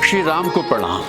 श्री राम को प्रणाम,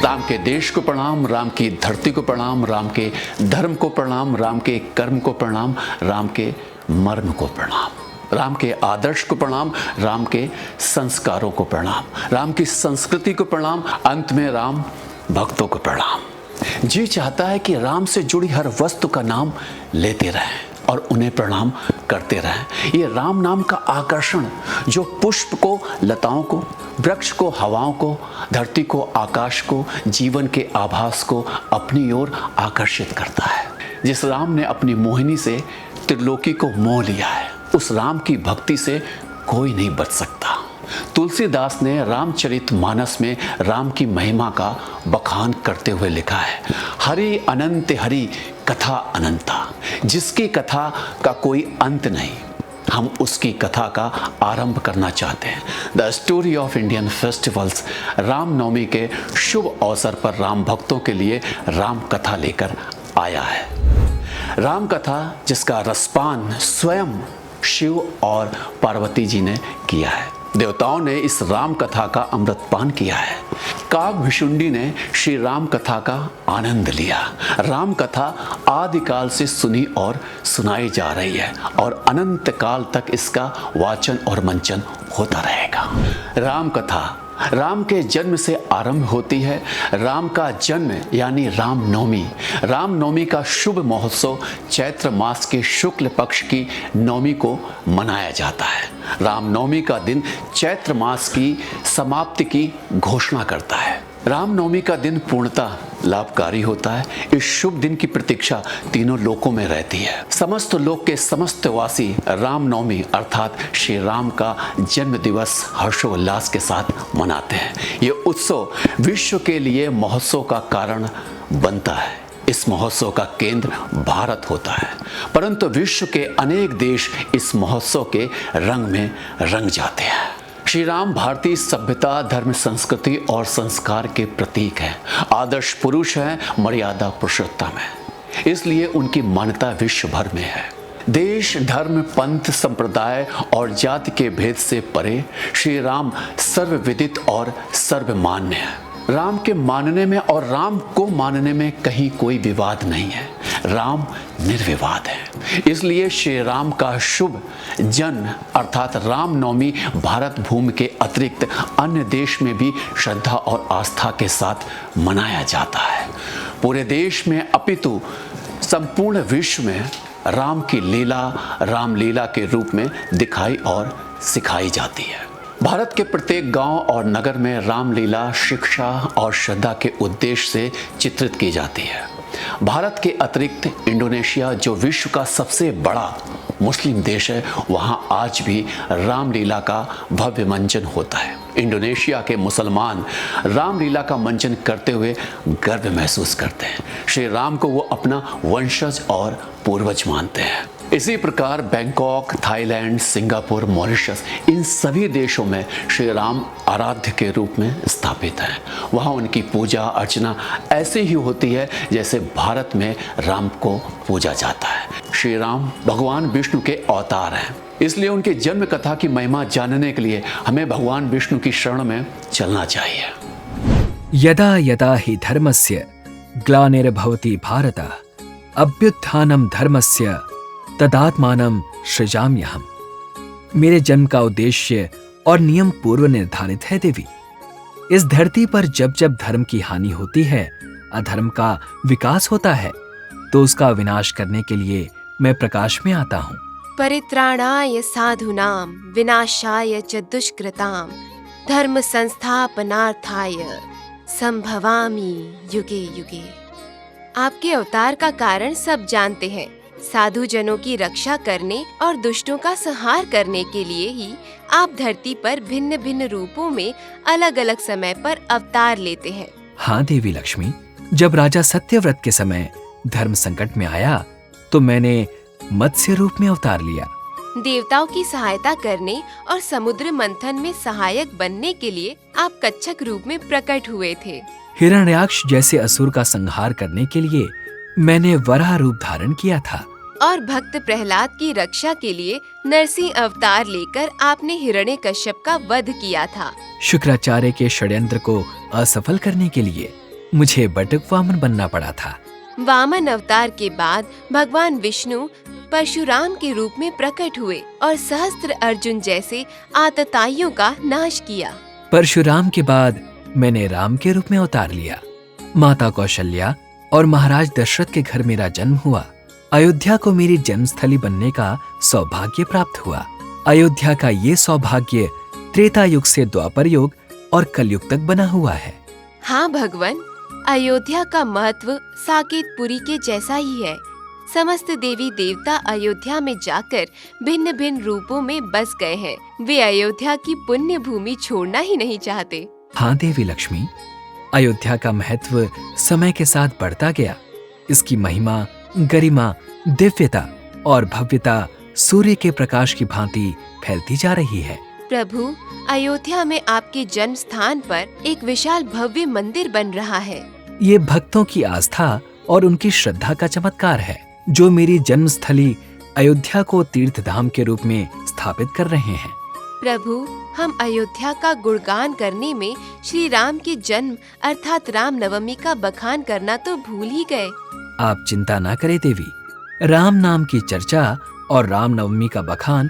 राम के देश को प्रणाम, राम की धरती को प्रणाम, राम के धर्म को प्रणाम, राम के कर्म को प्रणाम, राम के मर्म को प्रणाम, राम के आदर्श को प्रणाम, राम के संस्कारों को प्रणाम, राम की संस्कृति को प्रणाम, अंत में राम भक्तों को प्रणाम। जी चाहता है कि राम से जुड़ी हर वस्तु का नाम लेते रहें और उन्हें प्रणाम करते रहें। ये राम नाम का आकर्षण जो पुष्प को लताओं को, वृक्ष को हवाओं को, धरती को आकाश को, जीवन के आभास को अपनी ओर आकर्षित करता है। जिस राम ने अपनी मोहिनी से त्रिलोकी को मोह लिया है, उस राम की भक्ति से कोई नहीं बच सकता। तुलसीदास ने रामचरितमानस में राम की महिमा का बखान करते हुए लिखा है, हरि अनंत हरि कथा अनंता, जिसकी कथा का कोई अंत नहीं, हम उसकी कथा का आरंभ करना चाहते हैं। The story of Indian festivals Ram Navami के शुभ अवसर पर राम भक्तों के लिए राम कथा लेकर आया है। राम कथा जिसका रसपान स्वयं शिव और पार्वती जी ने किया है। देवताओं ने इस राम कथा का अमृतपान किया है। कागभुशुंडी ने श्री राम कथा का आनंद लिया। राम कथा आदिकाल से सुनी और सुनाई जा रही है और अनंत काल तक इसका वाचन और मंचन होता रहेगा। राम कथा राम के जन्म से आरंभ होती है। राम का जन्म यानी रामनवमी, रामनवमी का शुभ महोत्सव चैत्र मास के शुक्ल पक्ष की नवमी को मनाया जाता है। रामनवमी का दिन चैत्र मास की समाप्ति की घोषणा करता है। रामनवमी का दिन पूर्णतः लाभकारी होता है। इस शुभ दिन की प्रतीक्षा तीनों लोकों में रहती है। समस्त लोक के समस्त वासी रामनवमी अर्थात श्री राम का जन्म दिवस हर्षोल्लास के साथ मनाते हैं। ये उत्सव विश्व के लिए महोत्सव का कारण बनता है। इस महोत्सव का केंद्र भारत होता है, परंतु विश्व के अनेक देश इस महोत्सव के रंग में रंग जाते हैं। श्री राम भारतीय सभ्यता, धर्म, संस्कृति और संस्कार के प्रतीक हैं। आदर्श पुरुष हैं, मर्यादा पुरुषोत्तम है, इसलिए उनकी मान्यता विश्व भर में है। देश, धर्म, पंथ, संप्रदाय और जाति के भेद से परे श्री राम सर्वविदित और सर्वमान्य है। राम के मानने में और राम को मानने में कहीं कोई विवाद नहीं है। राम निर्विवाद है। इसलिए श्री राम का शुभ जन्म अर्थात रामनवमी भारत भूमि के अतिरिक्त अन्य देश में भी श्रद्धा और आस्था के साथ मनाया जाता है। पूरे देश में अपितु संपूर्ण विश्व में राम की लीला रामलीला के रूप में दिखाई और सिखाई जाती है। भारत के प्रत्येक गांव और नगर में रामलीला शिक्षा और श्रद्धा के उद्देश्य से चित्रित की जाती है। भारत के अतिरिक्त इंडोनेशिया जो विश्व का सबसे बड़ा मुस्लिम देश है, वहां आज भी रामलीला का भव्य मंचन होता है। इंडोनेशिया के मुसलमान रामलीला का मंचन करते हुए गर्व महसूस करते हैं। श्री राम को वो अपना वंशज और पूर्वज मानते हैं। इसी प्रकार बैंकॉक, थाईलैंड, सिंगापुर, मॉरिशस इन सभी देशों में श्री राम आराध्य के रूप में स्थापित हैं। वहाँ उनकी पूजा अर्चना ऐसे ही होती है जैसे भारत में राम को पूजा जाता है। श्री राम भगवान विष्णु के अवतार हैं, इसलिए उनके जन्म कथा की महिमा जानने के लिए हमें भगवान विष्णु की शरण में चलना चाहिए। यदा यदा हि धर्मस्य ग्लानिर्भवति भारत अभ्युत्थानं धर्मस्य तदात्मानं सृजाम्यहम्। मेरे जन्म का उद्देश्य और नियम पूर्व निर्धारित है देवी। इस धरती पर जब जब धर्म की हानि होती है, अधर्म का विकास होता है, तो उसका विनाश करने के लिए मैं प्रकाश में आता हूँ। परित्राणाय साधूनां विनाशाय च दुष्कृतां धर्म संस्थापनार्थाय संभवामि युगे युगे। आपके अवतार का कारण सब जानते हैं। साधु जनों की रक्षा करने और दुष्टों का संहार करने के लिए ही आप धरती पर भिन्न भिन्न रूपों में अलग अलग समय पर अवतार लेते हैं। हाँ देवी लक्ष्मी, जब राजा सत्यव्रत के समय धर्म संकट में आया तो मैंने मत्स्य रूप में अवतार लिया। देवताओं की सहायता करने और समुद्र मंथन में सहायक बनने के लिए आप कच्छप रूप में प्रकट हुए थे। हिरण्याक्ष जैसे असुर का संहार करने के लिए मैंने वराह रूप धारण किया था। और भक्त प्रहलाद की रक्षा के लिए नरसिंह अवतार लेकर आपने हिरण्यकश्यप का वध किया था। शुक्राचार्य के षड्यंत्र को असफल करने के लिए मुझे बटुक वामन बनना पड़ा था। वामन अवतार के बाद भगवान विष्णु परशुराम के रूप में प्रकट हुए और सहस्त्र अर्जुन जैसे आतताइयों का नाश किया। परशुराम के बाद मैंने राम के रूप में अवतार लिया। माता कौशल्या और महाराज दशरथ के घर मेरा जन्म हुआ। अयोध्या को मेरी जन्मस्थली बनने का सौभाग्य प्राप्त हुआ। अयोध्या का ये सौभाग्य त्रेता युग से द्वापर युग और कलयुग तक बना हुआ है। हाँ भगवान, अयोध्या का महत्व साकेतपुरी के जैसा ही है। समस्त देवी देवता अयोध्या में जाकर भिन्न भिन्न रूपों में बस गए हैं। वे अयोध्या की पुण्य भूमि छोड़ना ही नहीं चाहते। हाँ देवी लक्ष्मी, अयोध्या का महत्व समय के साथ बढ़ता गया। इसकी महिमा, गरिमा, दिव्यता और भव्यता सूर्य के प्रकाश की भांति फैलती जा रही है। प्रभु, अयोध्या में आपके जन्म स्थान पर एक विशाल भव्य मंदिर बन रहा है। ये भक्तों की आस्था और उनकी श्रद्धा का चमत्कार है, जो मेरी जन्मस्थली अयोध्या को तीर्थ धाम के रूप में स्थापित कर रहे हैं। प्रभु, हम अयोध्या का गुणगान करने में श्री राम के जन्म अर्थात राम नवमी का बखान करना तो भूल ही गए। आप चिंता ना करें देवी, राम नाम की चर्चा और राम नवमी का बखान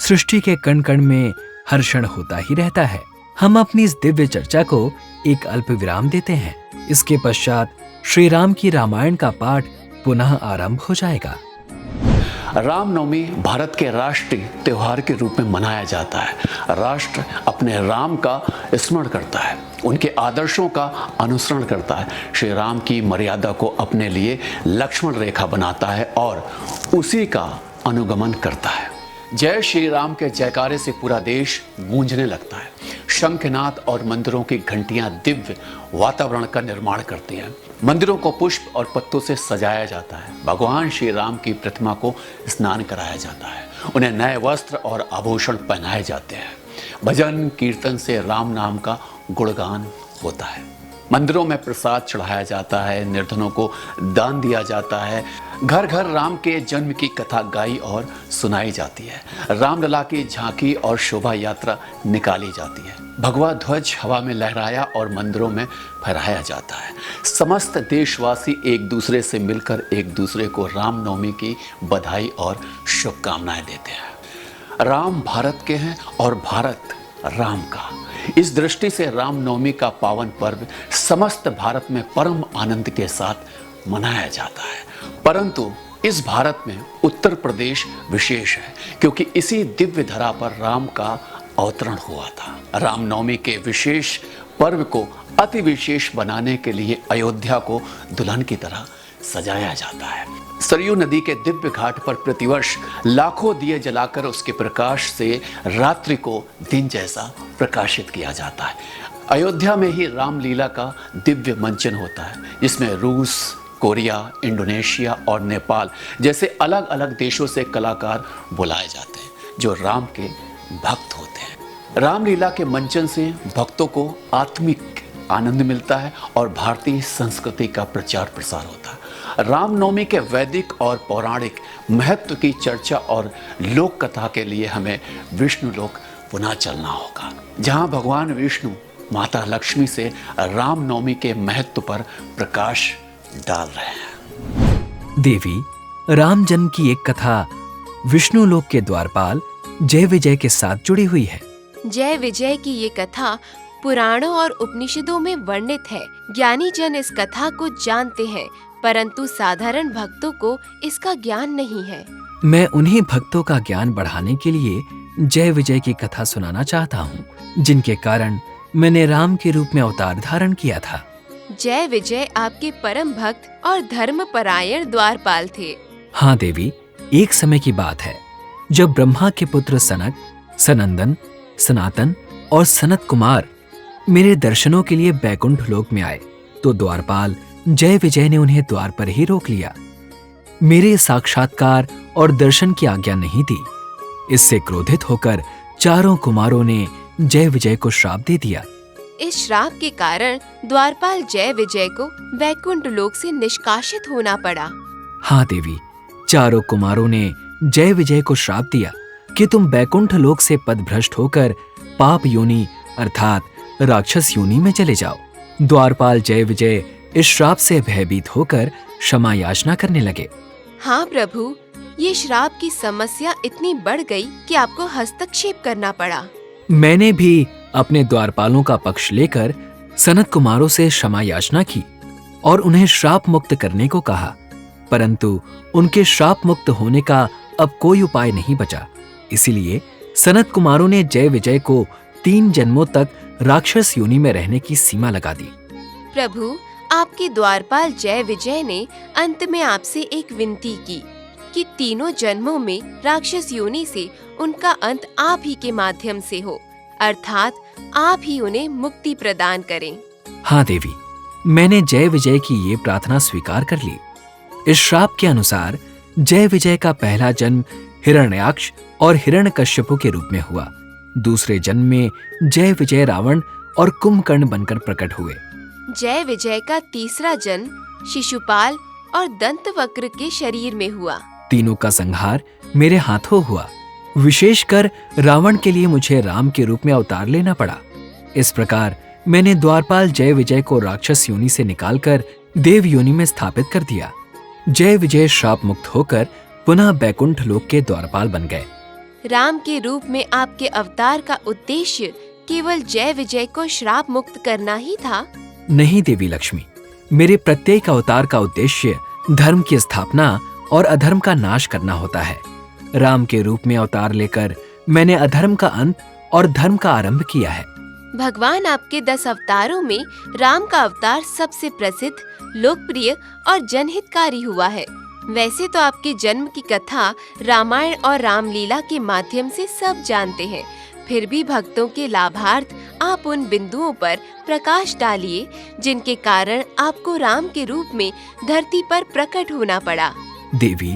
सृष्टि के कण कण में हर क्षण होता ही रहता है। हम अपनी इस दिव्य चर्चा को एक अल्प विराम देते हैं। इसके पश्चात श्री राम की रामायण का पाठ पुनः आरंभ हो जाएगा। रामनवमी भारत के राष्ट्रीय त्योहार के रूप में मनाया जाता है। राष्ट्र अपने राम का स्मरण करता है, उनके आदर्शों का अनुसरण करता है, श्री राम की मर्यादा को अपने लिए लक्ष्मण रेखा बनाता है और उसी का अनुगमन करता है। जय श्री राम के जयकारे से पूरा देश गूंजने लगता है। शंखनाद और मंदिरों की घंटियां दिव्य वातावरण का निर्माण करती हैं। मंदिरों को पुष्प और पत्तों से सजाया जाता है। भगवान श्री राम की प्रतिमा को स्नान कराया जाता है। उन्हें नए वस्त्र और आभूषण पहनाए जाते हैं। भजन कीर्तन से राम नाम का गुणगान होता है। मंदिरों में प्रसाद चढ़ाया जाता है, निर्धनों को दान दिया जाता है। घर घर राम के जन्म की कथा गाई और सुनाई जाती है। रामलला की झांकी और शोभा यात्रा निकाली जाती है। भगवा ध्वज हवा में लहराया और मंदिरों में फहराया जाता है। समस्त देशवासी एक दूसरे से मिलकर एक दूसरे को रामनवमी की बधाई और शुभकामनाएं देते हैं। राम भारत के हैं और भारत राम का। इस दृष्टि से रामनवमी का पावन पर्व समस्त भारत में परम आनंद के साथ मनाया जाता है। परंतु इस भारत में उत्तर प्रदेश विशेष है, क्योंकि इसी दिव्य धरा पर राम का अवतरण हुआ था। रामनवमी के विशेष पर्व को अति विशेष बनाने के लिए अयोध्या को दुल्हन की तरह सजाया जाता है। सरयू नदी के दिव्य घाट पर प्रतिवर्ष लाखों दिए जलाकर उसके प्रकाश से रात्रि को दिन जैसा प्रकाशित किया जाता है। अयोध्या में ही रामलीला का दिव्य मंचन होता है, जिसमें रूस, कोरिया, इंडोनेशिया और नेपाल जैसे अलग अलग देशों से कलाकार बुलाए जाते हैं, जो राम के भक्त होते हैं। रामलीला के मंचन से भक्तों को आत्मिक आनंद मिलता है और भारतीय संस्कृति का प्रचार प्रसार होता है। रामनवमी के वैदिक और पौराणिक महत्व की चर्चा और लोक कथा के लिए हमें विष्णु लोक पुनः चलना होगा, जहां भगवान विष्णु माता लक्ष्मी से रामनवमी के महत्व पर प्रकाश डाल रहे हैं। देवी, राम जन्म की एक कथा विष्णु लोक के द्वारपाल जय विजय के साथ जुड़ी हुई है। जय विजय की ये कथा पुराणों और उपनिषदों में वर्णित है। ज्ञानी जन इस कथा को जानते हैं, परंतु साधारण भक्तों को इसका ज्ञान नहीं है। मैं उन्हीं भक्तों का ज्ञान बढ़ाने के लिए जय विजय की कथा सुनाना चाहता हूँ, जिनके कारण मैंने राम के रूप में अवतार धारण किया था। जय विजय आपके परम भक्त और धर्मपरायण द्वारपाल थे। हाँ देवी, एक समय की बात है जब ब्रह्मा के पुत्र सनक, सनंदन, सनातन और सनत कुमार मेरे दर्शनों के लिए बैकुंठ लोक में आए, तो द्वारपाल जय विजय ने उन्हें द्वार पर ही रोक लिया। मेरे साक्षात्कार और दर्शन की आज्ञा नहीं दी। इससे क्रोधित होकर चारों कुमारों ने जय विजय को श्राप दे दिया। इस श्राप के कारण द्वारपाल जय विजय को वैकुंठ लोक से निष्कासित होना पड़ा। हाँ देवी, चारों कुमारों ने जय विजय को श्राप दिया कि तुम बैकुंठ लोक से पदभ्रष्ट होकर पाप योनि अर्थात राक्षस योनि में चले जाओ। द्वारपाल जय विजय इस श्राप से भयभीत होकर क्षमा याचना करने लगे। हाँ प्रभु, ये श्राप की समस्या इतनी बढ़ गई कि आपको हस्तक्षेप करना पड़ा। मैंने भी अपने द्वारपालों का पक्ष लेकर सनत कुमारों से क्षमा याचना की और उन्हें श्राप मुक्त करने को कहा, परंतु उनके श्राप मुक्त होने का अब कोई उपाय नहीं बचा। इसलिए सनत कुमारों ने जय विजय को 3 जन्मों तक राक्षस योनि में रहने की सीमा लगा दी। प्रभु, आपके द्वारपाल जय विजय ने अंत में आपसे एक विनती की कि तीनों जन्मों में राक्षस योनि से उनका अंत आप ही के माध्यम से हो, अर्थात आप ही उन्हें मुक्ति प्रदान करें। हाँ देवी, मैंने जय विजय की ये प्रार्थना स्वीकार कर ली। इस श्राप के अनुसार जय विजय का पहला जन्म हिरण्याक्ष और हिरण्यकश्यपु के रूप में हुआ। दूसरे जन्म में जय विजय रावण और कुंभकर्ण बनकर प्रकट हुए। जय विजय का तीसरा जन्म शिशुपाल और दंतवक्र के शरीर में हुआ। तीनों का संहार मेरे हाथों हुआ। विशेषकर रावण के लिए मुझे राम के रूप में अवतार लेना पड़ा। इस प्रकार मैंने द्वारपाल जय विजय को राक्षस योनि से निकालकर देव योनि में स्थापित कर दिया। जय विजय श्राप मुक्त होकर पुनः बैकुंठ लोक के द्वारपाल बन गए। राम के रूप में आपके अवतार का उद्देश्य केवल जय विजय को श्राप मुक्त करना ही था? नहीं देवी लक्ष्मी, मेरे प्रत्येक अवतार का उद्देश्य धर्म की स्थापना और अधर्म का नाश करना होता है। राम के रूप में अवतार लेकर मैंने अधर्म का अंत और धर्म का आरंभ किया है। भगवान आपके 10 अवतारों में राम का अवतार सबसे प्रसिद्ध, लोकप्रिय और जनहितकारी हुआ है। वैसे तो आपके जन्म की कथा रामायण और रामलीला के माध्यम से सब जानते हैं, फिर भी भक्तों के लाभार्थ आप उन बिंदुओं पर प्रकाश डालिए जिनके कारण आपको राम के रूप में धरती पर प्रकट होना पड़ा। देवी,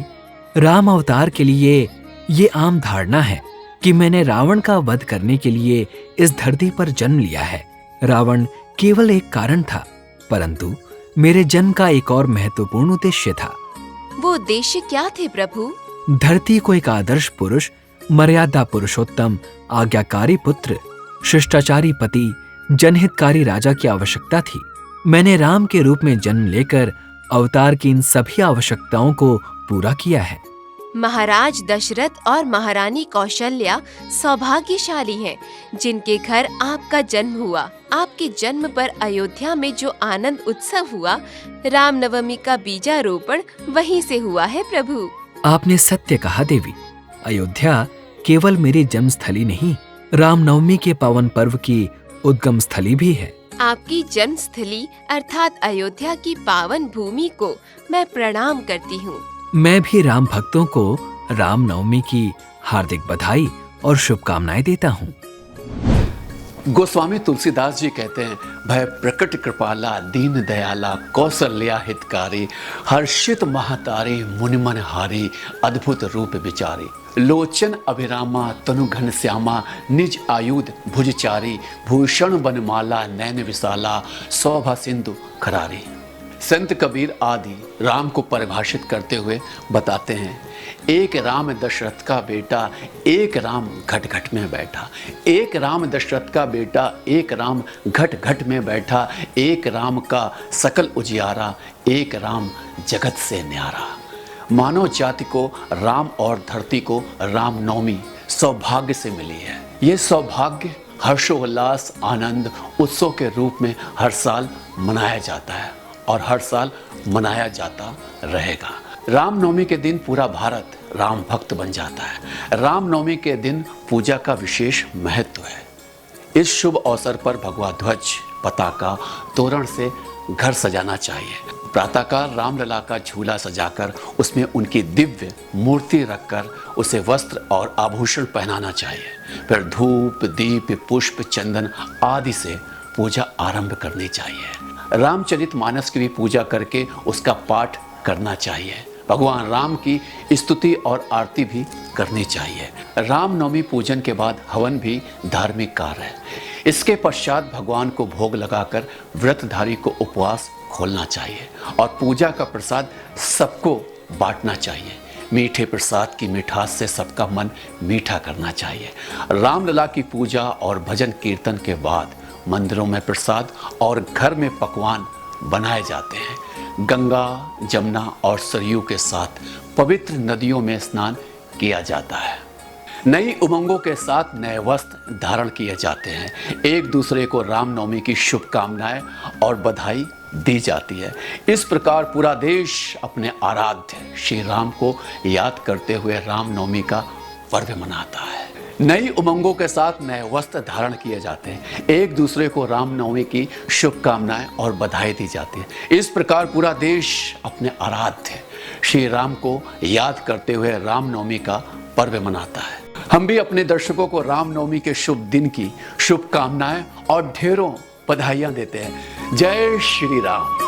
राम अवतार के लिए ये आम धारणा है कि मैंने रावण का वध करने के लिए इस धरती पर जन्म लिया है। रावण केवल एक कारण था, परंतु मेरे जन्म का एक और महत्वपूर्ण उद्देश्य था। वो उद्देश्य क्या थे प्रभु? धरती को एक आदर्श पुरुष, मर्यादा पुरुषोत्तम, आज्ञाकारी पुत्र, शिष्टाचारी पति, जनहितकारी राजा की आवश्यकता थी। मैंने राम के रूप में जन्म लेकर अवतार की इन सभी आवश्यकताओं को पूरा किया है। महाराज दशरथ और महारानी कौशल्या सौभाग्यशाली हैं, जिनके घर आपका जन्म हुआ। आपके जन्म पर अयोध्या में जो आनंद उत्सव हुआ, रामनवमी का बीजारोपण वहीं से हुआ है प्रभु। आपने सत्य कहा देवी। अयोध्या केवल मेरी जन्म स्थली नहीं, रामनवमी के पावन पर्व की उद्गम स्थली भी है। आपकी जन्म स्थली अर्थात अयोध्या की पावन भूमि को मैं प्रणाम करती हूँ। मैं भी राम भक्तों को रामनवमी की हार्दिक बधाई और शुभकामनाएं देता हूँ। गोस्वामी तुलसीदास जी कहते हैं, भय प्रकट कृपाला दीन दयाला कौशल्या हितकारी हर्षित महातारे मुनिमन हारी अद्भुत रूप विचारी लोचन अभिरामा तनु घन श्यामा निज आयुध भुजचारी भूषण बनमाला नैन विशाला शोभा सिंधु खरारी। संत कबीर आदि राम को परिभाषित करते हुए बताते हैं, एक राम दशरथ का बेटा एक राम घट घट में बैठा, एक राम दशरथ का बेटा एक राम घट घट में बैठा, एक राम का सकल उजियारा एक राम जगत से न्यारा। मानव जाति को राम और धरती को रामनवमी सौभाग्य से मिली है। ये सौभाग्य हर्षोल्लास आनंद उत्सव के रूप में हर साल मनाया जाता है और हर साल मनाया जाता रहेगा। रामनवमी के दिन पूरा भारत राम भक्त बन जाता है। रामनवमी के दिन पूजा का विशेष महत्व है। इस शुभ अवसर पर भगवा ध्वज, पताका, तोरण से घर सजाना चाहिए। प्रातःकाल रामलला का झूला सजाकर उसमें उनकी दिव्य मूर्ति रखकर उसे वस्त्र और आभूषण पहनाना चाहिए। फिर धूप, दीप, पुष्प, चंदन आदि से पूजा आरंभ करनी चाहिए। रामचरितमानस की भी पूजा करके उसका पाठ करना चाहिए। भगवान राम की स्तुति और आरती भी करनी चाहिए। रामनवमी पूजन के बाद हवन भी धार्मिक कार्य है। इसके पश्चात भगवान को भोग लगाकर व्रतधारी को उपवास खोलना चाहिए और पूजा का प्रसाद सबको बांटना चाहिए। मीठे प्रसाद की मिठास से सबका मन मीठा करना चाहिए। रामलला की पूजा और भजन कीर्तन के बाद मंदिरों में प्रसाद और घर में पकवान बनाए जाते हैं। गंगा, जमुना और सरयू के साथ पवित्र नदियों में स्नान किया जाता है। नई उमंगों के साथ नए वस्त्र धारण किए जाते हैं। एक दूसरे को रामनवमी की शुभकामनाएं और बधाई दी जाती है। इस प्रकार पूरा देश अपने आराध्य श्री राम को याद करते हुए रामनवमी का पर्व मनाता है। नई उमंगों के साथ नए वस्त्र धारण किए जाते हैं। एक दूसरे को रामनवमी की शुभकामनाएं और बधाई दी जाती है। इस प्रकार पूरा देश अपने आराध्य श्री राम को याद करते हुए रामनवमी का पर्व मनाता है। हम भी अपने दर्शकों को रामनवमी के शुभ दिन की शुभकामनाएं और ढेरों बधाइयां देते हैं। जय श्री राम।